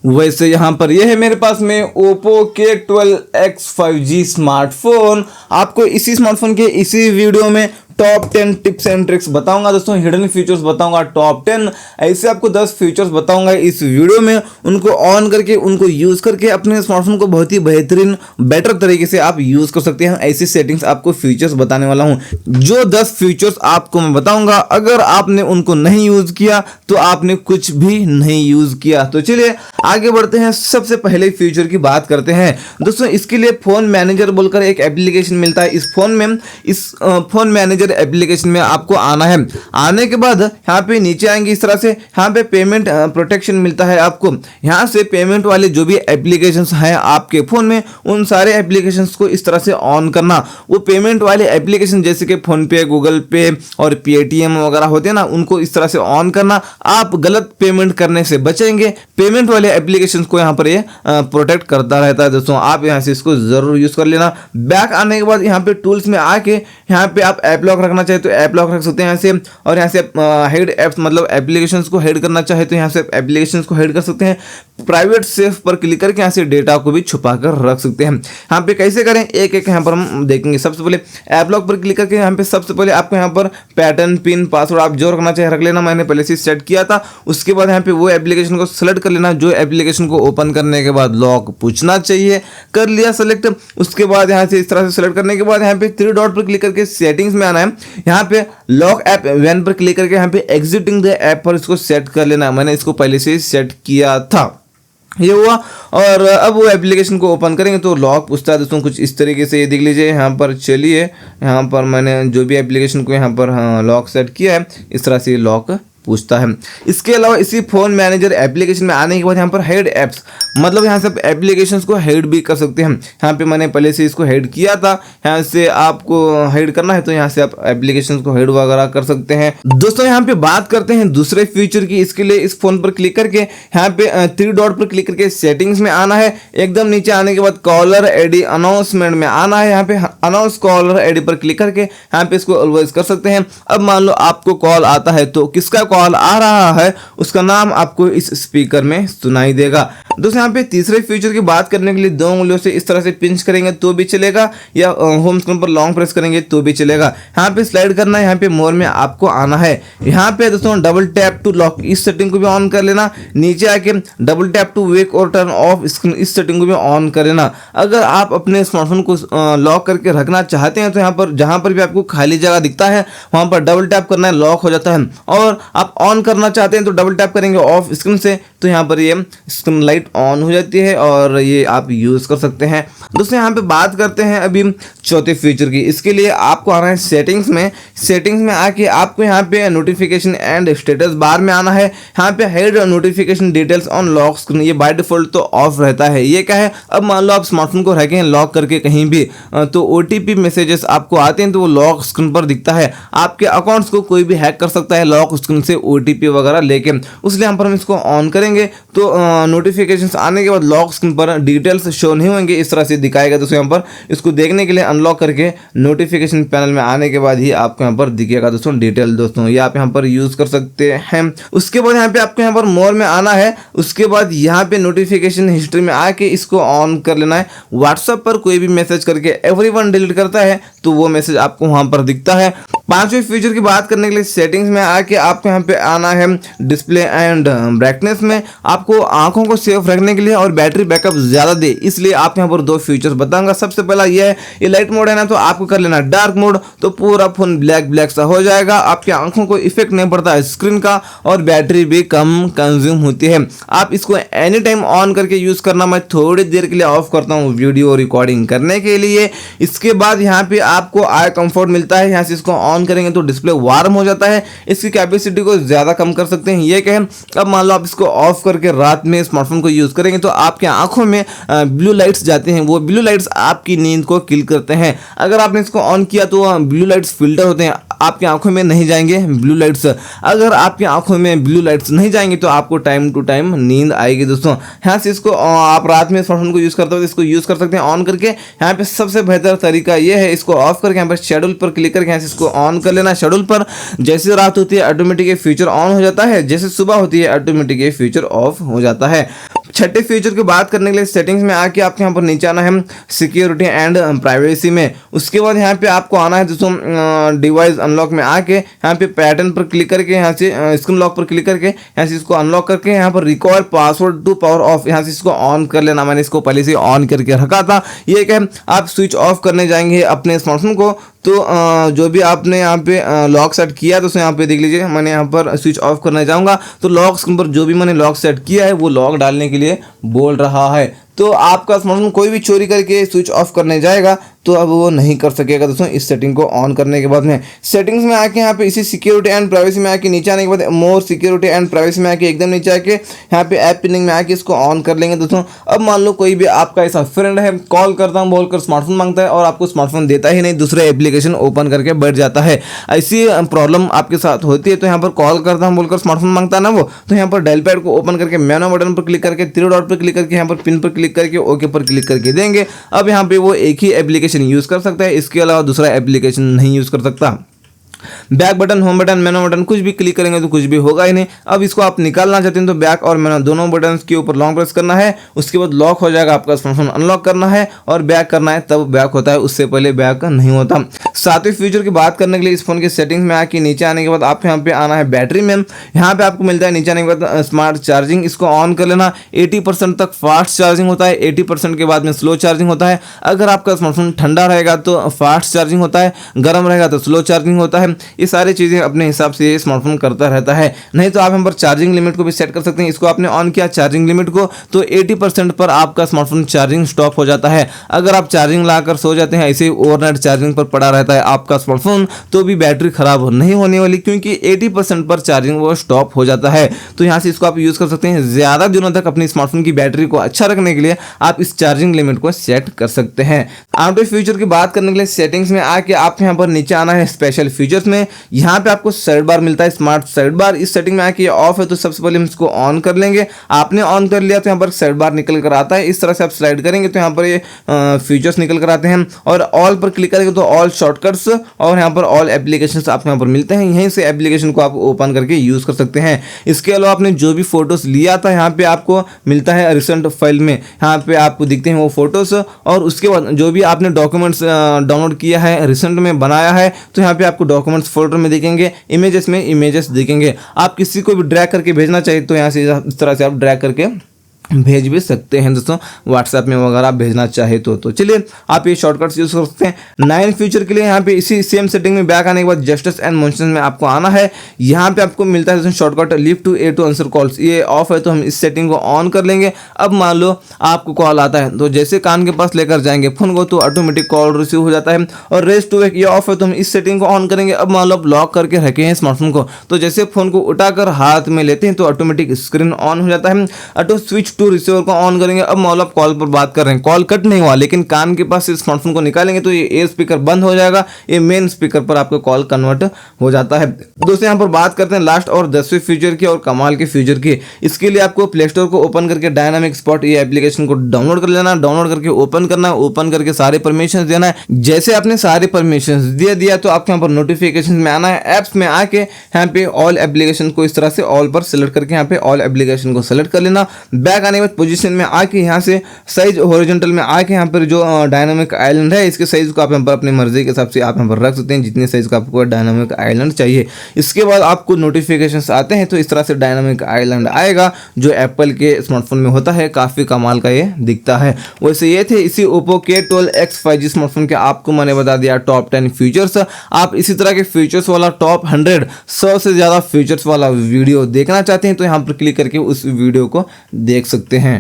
वैसे यहाँ पर यह है मेरे पास में Oppo K12X 5G स्मार्टफोन। आपको इसी स्मार्टफोन के इसी वीडियो में टॉप 10 टिप्स एंड ट्रिक्स बताऊंगा दोस्तों, हिडन फीचर्स बताऊंगा टॉप 10। ऐसे आपको 10 फीचर्स बताऊंगा इस वीडियो में, उनको ऑन करके उनको यूज़ करके अपने स्मार्टफोन को बहुत ही बेहतरीन बेटर तरीके से आप यूज़ कर सकते हैं। ऐसी सेटिंग्स आपको फीचर्स बताने वाला हूं। जो 10 फीचर्स आपको मैं बताऊंगा, अगर आपने उनको नहीं यूज़ किया तो आपने कुछ भी नहीं यूज़ किया। तो चलिए आगे बढ़ते हैं। सबसे पहले फीचर की बात करते हैं दोस्तों। इसके लिए फोन मैनेजर बोलकर एक एप्लीकेशन मिलता है। इस फोन में फोन मैनेजर एप्लीकेशन में आपको आना है। आने के बाद यहाँ पे नीचे आएंगे इस तरह से, यहाँ पे पेमेंट प्रोटेक्शन मिलता है आपको। यहाँ से पेमेंट वाले जो भी एप्लीकेशंस हैं आपके फोन में, उन सारे एप्लीकेशंस को इस तरह से ऑन करना। वो पेमेंट वाले एप्लीकेशन जैसे कि फोन पे, गूगल पे और पेटीएम वगैरह होते हैं ना, उनको इस तरह से ऑन करना। आप गलत पेमेंट करने से बचेंगे। पेमेंट वाले एप्लीकेशंस को यहाँ पर ये प्रोटेक्ट करता रहता है दोस्तों। आप यहाँ से इसको जरूर यूज कर लेना। बैक आने के बाद यहाँ पे टूल्स में आके यहाँ पे आप ऐप लॉक रखना चाहे तो ऐप लॉक रख सकते हैं यहाँ से, और यहाँ से हेड एप्स मतलब एप्लीकेशंस को हेड करना चाहे तो यहाँ से एप्लीकेशंस को हेड कर सकते हैं। प्राइवेट सेफ पर क्लिक करके यहाँ से डेटा को भी छुपा कर रख सकते हैं। यहाँ पे कैसे करें एक एक यहाँ पर हम देखेंगे। सबसे पहले ऐप लॉक पर क्लिक करके यहाँ पे सबसे पहले आपको यहाँ पर पैटर्न, पिन, पासवर्ड आप जो रखना चाहे रख लेना। मैंने पहले से सेट किया था। उसके बाद यहाँ पे वो एप्लीकेशन को सेलेक्ट कर लेना जो एप्लीकेशन को ओपन करने के बाद लॉक पूछना चाहिए। कर लिया सेलेक्ट। उसके बाद यहाँ से इस तरह से सेलेक्ट करने के बाद यहाँ पे 3 डॉट पर क्लिक करके सेटिंग्स में आना है। यहाँ पे लॉक ऐप वैन पर क्लिक करके यहाँ पे एग्जिटिंग द ऐप पर इसको सेट कर लेना। मैंने इसको पहले से सेट किया था, ये हुआ। और अब वो एप्लीकेशन को ओपन करेंगे तो लॉक पूछता है दोस्तों कुछ इस तरीके से। ये देख लीजिए यहाँ पर। चलिए यहाँ पर मैंने जो भी एप्लीकेशन को यहाँ पर लॉक सेट किया है, इस तरह से लॉक पूछता है। इसके अलावा इसी फोन मैनेजर एप्लीकेशन में आने के बाद यहाँ पर हेड एप्स मतलब यहाँ से आप एप्लीकेशंस को हेड भी कर सकते हैं। यहाँ पे मैंने पहले से इसको हेड किया था। यहाँ से आपको हेड करना है तो यहाँ से आप एप्लीकेशंस को हेड वगैरह कर सकते हैं दोस्तों। यहाँ पे बात करते हैं दूसरे फीचर की। इसके लिए इस फोन पर क्लिक करके यहाँ पे 3 डॉट पर क्लिक करके सेटिंग्स में आना है। एकदम नीचे आने के बाद कॉलर आईडी अनाउंसमेंट में आना है। यहाँ पे अनाउंस कॉलर आईडी पर क्लिक करके यहाँ पे इसको ऑलवेज कर सकते हैं। अब मान लो आपको कॉल आता है तो किसका कॉल आ रहा है उसका नाम आपको इस स्पीकर में सुनाई देगा दोस्तों। यहाँ पे तीसरे फीचर की बात करने के लिए 2 उंगलियों से इस तरह से पिंच करेंगे तो भी चलेगा, या होम स्क्रीन पर लॉन्ग प्रेस करेंगे तो भी चलेगा। यहाँ पे स्लाइड करना है। यहाँ पे मोर में आपको आना है। यहाँ पे दोस्तों डबल टैप टू लॉक इस सेटिंग को भी ऑन कर लेना। नीचे आके डबल टैप टू वेक और टर्न ऑफ स्क्रीन इस सेटिंग को भी ऑन कर लेना। अगर आप अपने स्मार्टफोन को लॉक करके रखना चाहते हैं तो यहाँ पर जहाँ पर भी आपको खाली जगह दिखता है वहाँ पर डबल टैप करना है, लॉक हो जाता है। और आप ऑन करना चाहते हैं तो डबल टैप करेंगे ऑफ स्क्रीन से तो यहाँ पर ये स्क्रीन लाइट ऑन हो जाती है और ये आप यूज कर सकते हैं दोस्तों। यहाँ पे बात करते हैं अभी चौथे फीचर की। इसके लिए आपको आना है सेटिंग्स में। सेटिंग्स में आके आपको यहाँ पे नोटिफिकेशन एंड स्टेटस बार में आना है। यहाँ पे head notification details on lock screen, ये बाय डिफॉल्ट तो ऑफ रहता है। ये क्या है, अब मान लो आप स्मार्टफोन को रखें लॉक करके कहीं भी तो OTP मैसेजेस आपको आते हैं तो वो लॉक स्क्रीन पर दिखता है। आपके अकाउंट्स को कोई भी हैक कर सकता है लॉक स्क्रीन से OTP वगैरह लेके। उसलिए यहाँ पर हम इसको ऑन करेंगे तो नोटिफिकेशंस आने के बाद लॉक स्क्रीन पर डिटेल्स शो नहीं होंगे, इस तरह से दिखाएगा दोस्तों। यहाँ पर इसको देखने के लिए अनलॉक करके नोटिफिकेशन पैनल में आने के बाद ही आपको यहाँ पर दिखेगा दोस्तों डिटेल। दोस्तों ये आप यहाँ पर यूज कर सकते हैं। उसके बाद यहाँ पे आपको यहाँ पर मोर में आना है। उसके बाद यहाँ पे नोटिफिकेशन हिस्ट्री में आके इसको ऑन कर लेना है। व्हाट्सएप पर कोई भी मैसेज करके एवरीवन डिलीट करता है तो वो मैसेज आपको वहां पर दिखता है। 5वें फीचर की बात करने के लिए सेटिंग्स में आके आपको यहाँ पे आना है डिस्प्ले एंड ब्राइटनेस में। आपको आंखों को सेफ रखने के लिए और बैटरी बैकअप ज्यादा दे इसलिए आप यहाँ पर 2 फीचर्स बताऊंगा। सबसे पहला ये है, ये लाइट मोड है ना तो आपको कर लेना डार्क मोड तो पूरा फोन ब्लैक ब्लैक सा हो जाएगा। आपकी आंखों को इफेक्ट नहीं पड़ता है स्क्रीन का और बैटरी भी कम कंज्यूम होती है। आप इसको एनी टाइम ऑन करके यूज करना। मैं थोड़ी देर के लिए ऑफ करता हूँ वीडियो रिकॉर्डिंग करने के लिए। इसके बाद यहाँ पे आपको आई कंफर्ट मिलता है। यहाँ से इसको ऑन करेंगे तो डिस्प्ले वार्म हो जाता है। इसकी कैपेसिटी को ज्यादा कम कर सकते हैं। ये कहें अब मान लो आप इसको ऑफ करके रात में स्मार्टफोन को यूज करेंगे तो आपके आंखों में ब्लू लाइट्स जाते हैं। वो ब्लू लाइट्स आपकी नींद को किल करते हैं। अगर आपने इसको ऑन किया तो ब्लू लाइट्स फिल्टर होते हैं, आपकी आंखों में नहीं जाएंगे ब्लू लाइट्स। अगर आपकी आंखों में ब्लू लाइट्स नहीं जाएंगे तो आपको टाइम टू टाइम नींद आएगी दोस्तों। यहाँ से इसको आप रात में स्मार्टफोन को यूज करते हो तो इसको यूज कर सकते हैं ऑन करके। यहाँ पे सबसे बेहतर तरीका ये है, इसको ऑफ करके यहाँ पर शेड्यूल पर क्लिक करके यहाँ से इसको ऑन कर लेना। शेड्यूल पर जैसे रात होती है ऑटोमेटिक फीचर ऑन हो जाता है, जैसे सुबह होती है ऑटोमेटिक फीचर ऑफ हो जाता है। छठे फीचर की बात करने के लिए सेटिंग्स में आके आपको यहाँ पर नीचे आना है सिक्योरिटी एंड प्राइवेसी में। उसके बाद यहाँ पे आपको आना है दोस्तों डिवाइस अनलॉक में आके यहाँ पे पैटर्न पर क्लिक करके यहाँ से स्क्रीन लॉक पर क्लिक करके यहाँ से इसको अनलॉक करके यहाँ पर recall password to power off यहाँ से इसको ऑन कर लेना। मैंने इसको पहले से ऑन करके रखा था। ये क्या है, आप स्विच ऑफ करने जाएंगे अपने स्मार्टफोन को तो जो भी आपने यहाँ पे लॉक सेट किया है तो यहाँ पे देख लीजिए, मैंने यहाँ पर स्विच ऑफ करने जाऊँगा तो लॉक स्क्रीन पर जो भी मैंने लॉक सेट किया है वो लॉक डालने के लिए बोल रहा है। तो आपका स्मार्टफोन कोई भी चोरी करके स्विच ऑफ करने जाएगा तो अब वो नहीं कर सकेगा दोस्तों इस सेटिंग को ऑन करने के बाद में। सेटिंग्स में आके यहाँ पे इसी सिक्योरिटी एंड प्राइवेसी में आके नीचे आने के बाद मोर सिक्योरिटी एंड प्राइवेसी में आके एकदम नीचे आके यहाँ पे ऐप पिनिंग में आके इसको ऑन कर लेंगे दोस्तों। अब मान लो कोई भी आपका ऐसा फ्रेंड है, कॉल करता हूँ बोलकर स्मार्टफोन मांगता है और आपको स्मार्टफोन देता ही नहीं, दूसरे एप्लीकेशन ओपन करके बैठ जाता है। ऐसी प्रॉब्लम आपके साथ होती है तो यहाँ पर कॉल करता हूँ बोलकर स्मार्टफोन मांगता है ना वो, तो यहाँ पर डायल पैड को ओपन करके मेनू बटन पर क्लिक करके 3 डॉट पर क्लिक करके यहाँ पर पिन पर क्लिक करके ओके पर क्लिक करके देंगे। अब यहाँ पे वो एक ही एप्लीकेशन यूज कर सकता है, इसके अलावा दूसरा एप्लीकेशन नहीं यूज कर सकता। बैक बटन, होम बटन, मेनू बटन कुछ भी क्लिक करेंगे तो कुछ भी होगा ही नहीं। अब इसको आप निकालना चाहते हैं तो बैक और मेनू दोनों बटन के ऊपर लॉन्ग प्रेस करना है, उसके बाद लॉक हो जाएगा आपका स्मार्टफोन, अनलॉक करना है और बैक करना है तब बैक होता है, उससे पहले बैक नहीं होता। सातवें फीचर की बात करने के लिए इस फोन के सेटिंग्स में आके नीचे आने के बाद आप यहाँ पे आना है बैटरी में। यहाँ पे आपको मिलता है नीचे आने के बाद स्मार्ट चार्जिंग, इसको ऑन कर लेना। 80% तक फास्ट चार्जिंग होता है, 80% के बाद में स्लो चार्जिंग होता है। अगर आपका स्मार्टफोन ठंडा रहेगा तो फास्ट चार्जिंग होता है, गर्म रहेगा तो स्लो चार्जिंग होता है। ये सारी चीज़ें अपने हिसाब से स्मार्टफोन करता रहता है। नहीं तो आप यहाँ पर चार्जिंग लिमिट को भी सेट कर सकते हैं। इसको आपने ऑन किया चार्जिंग लिमिट को तो 80% पर आपका स्मार्टफोन चार्जिंग स्टॉप हो जाता है। अगर आप चार्जिंग लाकर सो जाते हैं, ऐसे ही ओवरनाइट चार्जिंग पर पड़ा रहता है आपका स्मार्टफोन, तो भी बैटरी खराब नहीं होने वाली, क्योंकि 80% पर चार्जिंग वो स्टॉप हो जाता है। तो यहाँ से इसको आप यूज कर सकते हैं। ज्यादा दिनों तक अपने स्मार्टफोन की बैटरी को अच्छा रखने के लिए आप इस चार्जिंग लिमिट को सेट कर सकते हैं। आउटडोर फीचर की बात करने के लिए सेटिंग्स में आके आप यहाँ पर नीचे आना है स्पेशल फीचर्स में। यहाँ पे आपको साइड बार मिलता है, स्मार्ट साइड बार। इस सेटिंग में आके ऑफ है तो सबसे पहले हम इसको ऑन कर लेंगे। आपने ऑन कर लिया तो यहाँ पर साइड बार निकल कर आता है। इस तरह से आप स्लाइड करेंगे तो यहाँ पर ये फीचर्स निकल कर आते हैं और ऑल पर क्लिक करेंगे तो ऑल शॉर्टकट्स और यहाँ पर ऑल एप्लीकेशंस आपको यहाँ पर मिलते हैं। यहीं से एप्लीकेशन को आप ओपन करके यूज कर सकते हैं। इसके अलावा आपने जो भी फोटोज लिया था यहाँ पे आपको मिलता है रिसेंट फाइल में, यहाँ पे आपको दिखते हैं वो फोटोज। और उसके बाद जो भी आपने डॉक्यूमेंट्स डाउनलोड किया है, रिसेंट में बनाया है, तो यहाँ पे आपको डॉक्यूमेंट्स फोल्डर में दिखेंगे, इमेजेस में इमेजेस दिखेंगे। आप किसी को भी ड्रैग करके भेजना चाहिए तो यहाँ से इस तरह से आप ड्रैग करके भेज भी सकते हैं दोस्तों, व्हाट्सएप में वगैरह आप भेजना चाहे तो चलिए आप ये शॉर्टकट्स यूज कर सकते हैं। 9 फीचर के लिए यहाँ पे इसी सेम सेटिंग में बैक आने के बाद जस्टिस एंड मोशन में आपको आना है। यहाँ पे आपको मिलता है दोस्तों shortcut lift to A to answer calls. ये ऑफ है तो हम इस सेटिंग को ऑन कर लेंगे। अब मान लो आपको कॉल आता है तो जैसे कान के पास लेकर जाएंगे फोन को तो ऑटोमेटिक कॉल रिसीव हो जाता है। और रेस्ट टू वेक ये ऑफ है तो हम इस सेटिंग को ऑन करेंगे। अब मान लो आप लॉक करके रखे हैं स्मार्टफोन को तो जैसे फोन को उठाकर हाथ में लेते हैं तो ऑटोमेटिक स्क्रीन ऑन हो जाता है। ऑटो स्विच टू रिसीवर को ऑन करेंगे। अब मान लो आप कॉल पर बात कर रहे हैं, कॉल कट नहीं हुआ लेकिन कान के पास से स्मार्टफोन को निकालेंगे तो ये स्पीकर बंद हो जाएगा, ये मेन स्पीकर पर आपका कॉल कन्वर्ट हो जाता है। दोस्तों यहाँ पर बात करते हैं लास्ट और 10वें फीचर की और कमाल के फीचर की। इसके लिए आपको प्ले स्टोर को ओपन करके डायनामिक स्पॉट ये एप्लीकेशन को डाउनलोड कर लेना। डाउनलोड करके ओपन करना है, ओपन करके सारे परमिशन देना है। जैसे आपने सारे परमिशन दे दिया तो आपके यहाँ पर नोटिफिकेशन में आना है। ऐप्स में आके यहाँ पे ऑल एप्लीकेशन को इस तरह से ऑल पर सिलेक्ट करके यहाँ पे ऑल एप्लीकेशन को सिलेक्ट कर लेना। बैक आने के बाद पोजीशन में आके यहाँ से साइज हॉरिजॉन्टल में आके यहाँ पर जो डायनामिक आइलैंड है इसके साइज को आप यहाँ पर अपनी मर्जी के हिसाब से आप यहाँ पर रख सकते हैं, जितने साइज का आपको डायनामिक आइलैंड चाहिए। इसके बाद आपको नोटिफिकेशंस आते हैं तो इस तरह से डायनामिक आइलैंड आएगा जो एप्पल के स्मार्टफोन में होता है, काफ़ी कमाल का ये दिखता है। वैसे ये थे इसी ओप्पो K12X 5G स्मार्टफोन के आपको मैंने बता दिया टॉप 10 फीचर्स। आप इसी तरह के फीचर्स वाला टॉप 100 से ज़्यादा फीचर्स वाला वीडियो देखना चाहते हैं तो यहाँ पर क्लिक करके उस वीडियो को देख सकते हैं।